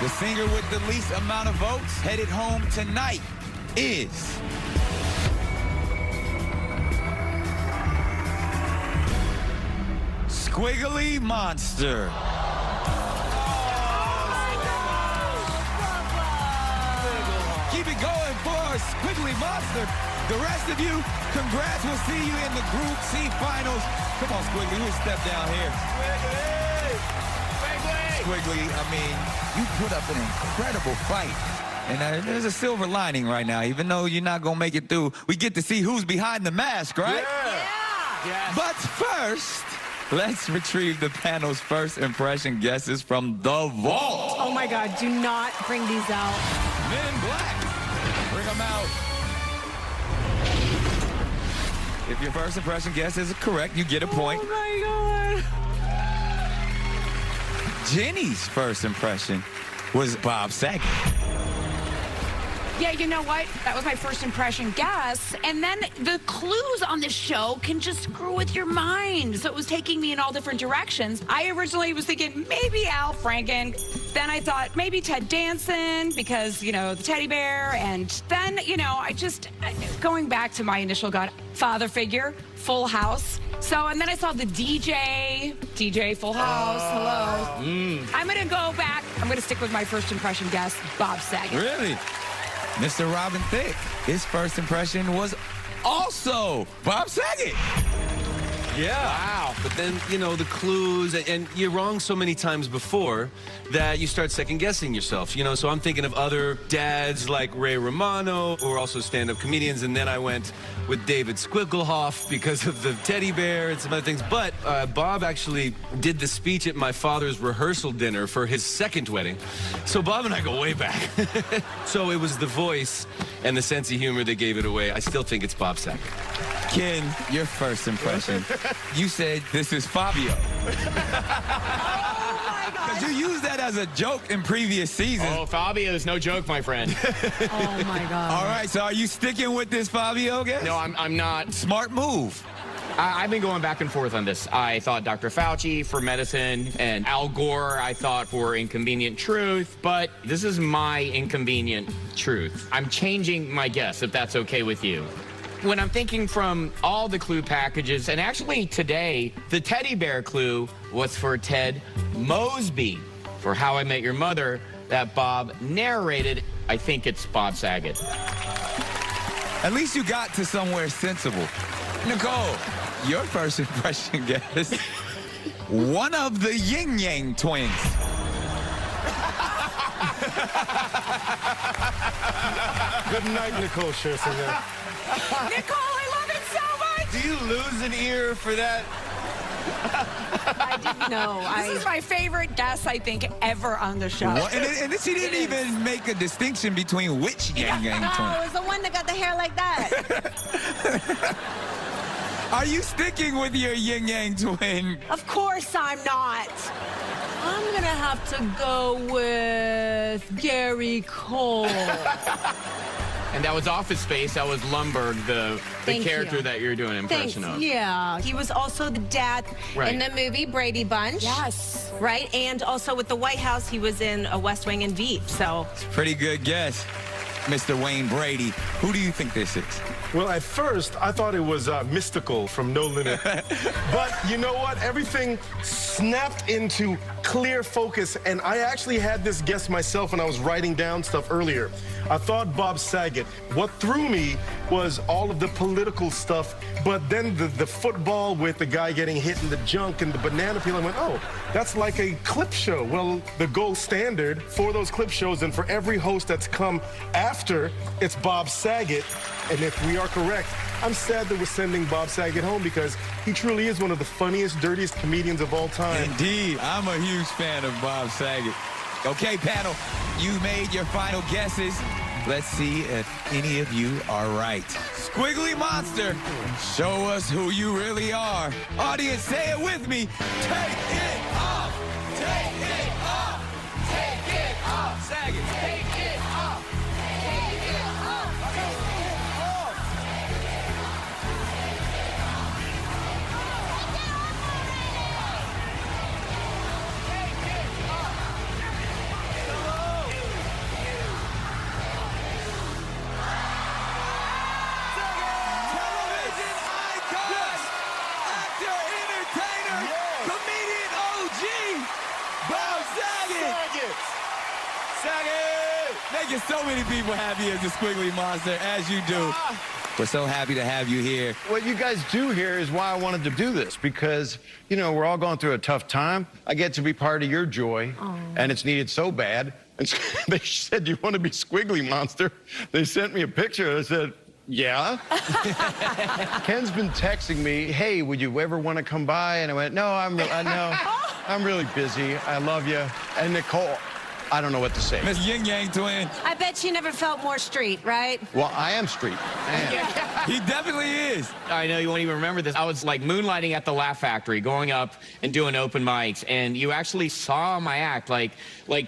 The singer with the least amount of votes headed home tonight is... Squiggly Monster. Keep it going for Squiggly Monster. The rest of you, congrats. We'll see you in the Group C finals. Come on, Squiggly, who'll step down here? Squiggly, I mean, you put up an incredible fight. And there's a silver lining right now. Even though you're not going to make it through, we get to see who's behind the mask, right? Yeah. Yes. But first, let's retrieve the panel's first impression guesses from the vault. Oh my God, do not bring these out. Men in Black, bring them out. If your first impression guess is correct, you get a point. Oh my God. Jenny's first impression was Bob Saget. Yeah, you know what? That was my first impression guess. And then the clues on this show can just screw with your mind. So it was taking me in all different directions. I originally was thinking maybe Al Franken. Then I thought maybe Ted Danson because, you know, the teddy bear. And then, you know, going back to my initial gut, father figure, Full House. So, and then I saw the DJ Full House, hello. I'm going to go back. I'm going to stick with my first impression guess, Bob Saget. Really? Mr. Robin Thicke, his first impression was also Bob Saget. Yeah. Wow. But then, you know, the clues, and you're wrong so many times before that you start second-guessing yourself, you know? So I'm thinking of other dads like Ray Romano, who are also stand-up comedians, and then I went with David Squigglehoff because of the teddy bear and some other things. But Bob actually did the speech at my father's rehearsal dinner for his second wedding. So Bob and I go way back. So it was the voice and the sense of humor that gave it away. I still think it's Bob Saget. Ken, your first impression. You said this is Fabio. Because you used that as a joke in previous seasons. Oh, Fabio is no joke, my friend. Oh my God. All right, so are you sticking with this Fabio guess? No, I'm not. Smart move. I've been going back and forth on this. I thought Dr. Fauci for medicine and Al Gore I thought for inconvenient truth, but this is my inconvenient truth. I'm changing my guess, if that's okay with you. When I'm thinking from all the clue packages, and actually today, the teddy bear clue was for Ted Mosby for How I Met Your Mother that Bob narrated. I think it's Bob Saget. At least you got to somewhere sensible. Nicole, your first impression guess. One of the Yin Yang twins. Good night, Nicole Scherzinger. Nicole, I love it so much. Do you lose an ear for that? I didn't know. This is my favorite guess, I think, ever on the show. What? And she didn't even make a distinction between which Yang Yang Oh, it twin. was the one that got the hair like that. Are you sticking with your Yin Yang twin? Of course I'm not. I'm gonna have to go with Gary Cole. And that was Office Space. That was Lumberg, the Thank character you. that you're doing an Thanks. impression of. Yeah, he was also the dad Right. in the movie Brady Bunch. Yes. Right, and also with the White House, he was in a West Wing and Veep. So Pretty good guess, Mr. Wayne Brady. Who do you think this is? Well, at first, I thought it was Mystical from No Limit. But you know what? Everything snapped into clear focus, and I actually had this guess myself when I was writing down stuff earlier. I thought Bob Saget. What threw me was all of the political stuff, but then the football with the guy getting hit in the junk and the banana peel, I went, oh, that's like a clip show. Well, the gold standard for those clip shows and for every host that's come after, it's Bob Saget. And if we are correct, I'm sad that we're sending Bob Saget home because he truly is one of the funniest, dirtiest comedians of all time. Indeed, I'm a huge fan of Bob Saget. Okay, panel, you made your final guesses. Let's see if any of you are right. Squiggly Monster, show us who you really are. Audience, say it with me. Take it off. Take it off. Take it off. Saget, take it off. Take it off. Take it off. Take it off. it. Saget! Making so many people happy as the Squiggly Monster, as you do. We're so happy to have you here. What you guys do here is why I wanted to do this, because, you know, we're all going through a tough time. I get to be part of your joy, and it's needed so bad. And they said, "You want to be Squiggly Monster?" They sent me a picture. I said, "Yeah." Ken's been texting me, "Hey, would you ever want to come by?" And I went, "No, I'm really busy. I love you." And Nicole, I don't know what to say. Miss Yin Yang Twin. I bet you never felt more street, right? Well, I am street. I am. He definitely is. I know you won't even remember this. I was like moonlighting at the Laugh Factory, going up and doing open mics, and you actually saw my act like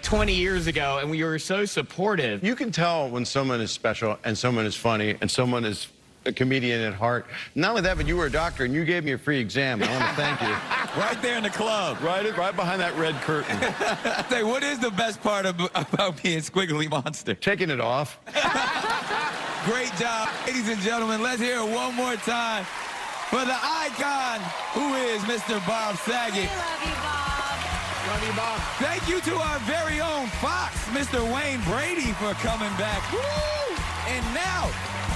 20 years ago, and you were so supportive. You can tell when someone is special and someone is funny and someone is a comedian at heart. Not only that, but you were a doctor and you gave me a free exam. I want to thank you. Right there in the club. Right behind that red curtain. Say, what is the best part about being Squiggly Monster? Taking it off. Great job. Ladies and gentlemen, let's hear it one more time for the icon, who is Mr. Bob Saget. I love you, Bob. Love you, Bob. Thank you to our very own Fox, Mr. Wayne Brady, for coming back. Woo! And now,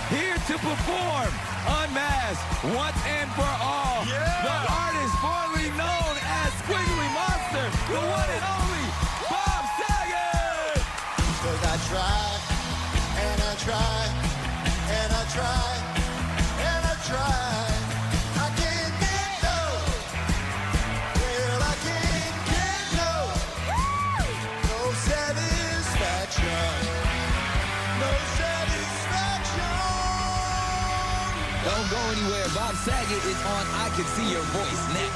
here to perform, unmasked, once and for all, the artist formerly known as Squiggly Monster, the one and only Bob Saget! 'Cause I try, and I try, and I try, and I try. I can't get no. Well, I can't get no satisfaction. No satisfaction. Don't go anywhere. Bob Saget is on I Can See Your Voice next.